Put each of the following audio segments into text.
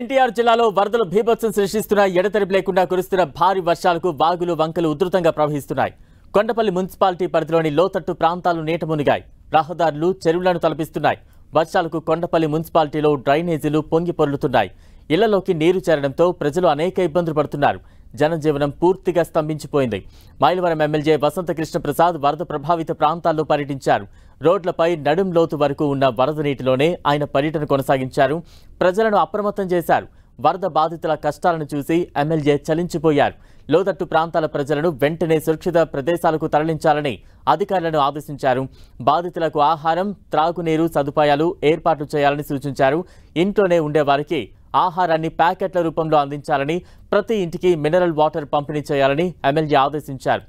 ఎన్టీఆర్ జిల్లాలో వరదలు బీభత్సం సృష్టిస్తున్న ఎడతెరిపి లేకుండా కురుస్తున్న భారీ వర్షాలకు వాగులు వంకలు ఉధృతంగా ప్రవహిస్తున్నాయి. కొండపల్లి మున్సిపాలిటీ పరిధిలోని లోతట్టు ప్రాంతాలు నీట మునిగాయి. రహదారులు చెరువులను తలపిస్తున్నాయి. వర్షాలకు కొండపల్లి మున్సిపాలిటీలో డ్రైనేజీలు పొంగి పొర్లుతున్నాయి. ఇళ్లలోకి నీరు చేరడంతో ప్రజలు అనేక ఇబ్బందులు పడుతున్నారు. జనజీవనం పూర్తిగా స్తంభించిపోయింది. మైలవరం ఎమ్మెల్యే వసంత కృష్ణ ప్రసాద్ వరద ప్రభావిత ప్రాంతాల్లో పర్యటించారు. రోడ్లపై నడుం లోతు వరకు ఉన్న వరద నీటిలోనే ఆయన పర్యటన కొనసాగించారు. ప్రజలను అప్రమత్తం చేశారు. వరద బాధితుల కష్టాలను చూసి ఎమ్మెల్యే చలించిపోయారు. లోతట్టు ప్రాంతాల ప్రజలను వెంటనే సురక్షిత ప్రదేశాలకు తరలించాలని అధికారులను ఆదేశించారు. బాధితులకు ఆహారం, త్రాగునీరు సదుపాయాలు ఏర్పాటు చేయాలని సూచించారు. ఇంట్లోనే ఉండేవారికి ఆహారాన్ని ప్యాకెట్ల రూపంలో అందించాలని, ప్రతి ఇంటికి మినరల్ వాటర్ పంపిణీ చేయాలని ఎమ్మెల్యే ఆదేశించారు.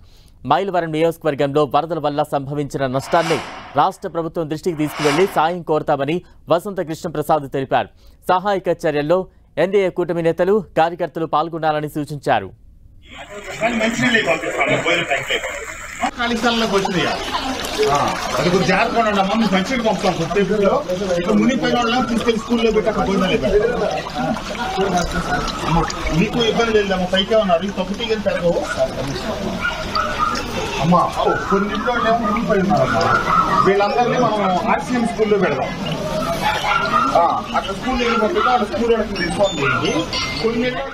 మైలవరం నియోజకవర్గంలో వరదల వల్ల సంభవించిన నష్టాన్ని రాష్ట్ర ప్రభుత్వం దృష్టికి తీసుకువెళ్లి సాయం కోరతామని వసంత కృష్ణ ప్రసాద్ తెలిపారు. సహాయక చర్యల్లో ఎన్డీఏ కూటమి నేతలు, కార్యకర్తలు పాల్గొనాలని సూచించారు. మీకు ఇబ్బంది లేదమ్మా, పైకే ఉన్నారు. ఈ తప్పు టీగలు పెరగవు అమ్మా. కొన్నింట్లో మునిగిపోయి ఉన్నారమ్మా. వీళ్ళందరినీ మనం ఆర్సీఎం స్కూల్లో పెడదాం. అక్కడ స్కూల్ వెళ్ళిపోతుందో అక్కడ స్కూల్ ఇన్ఫార్మ్ చేయండి. కొన్నింట్లో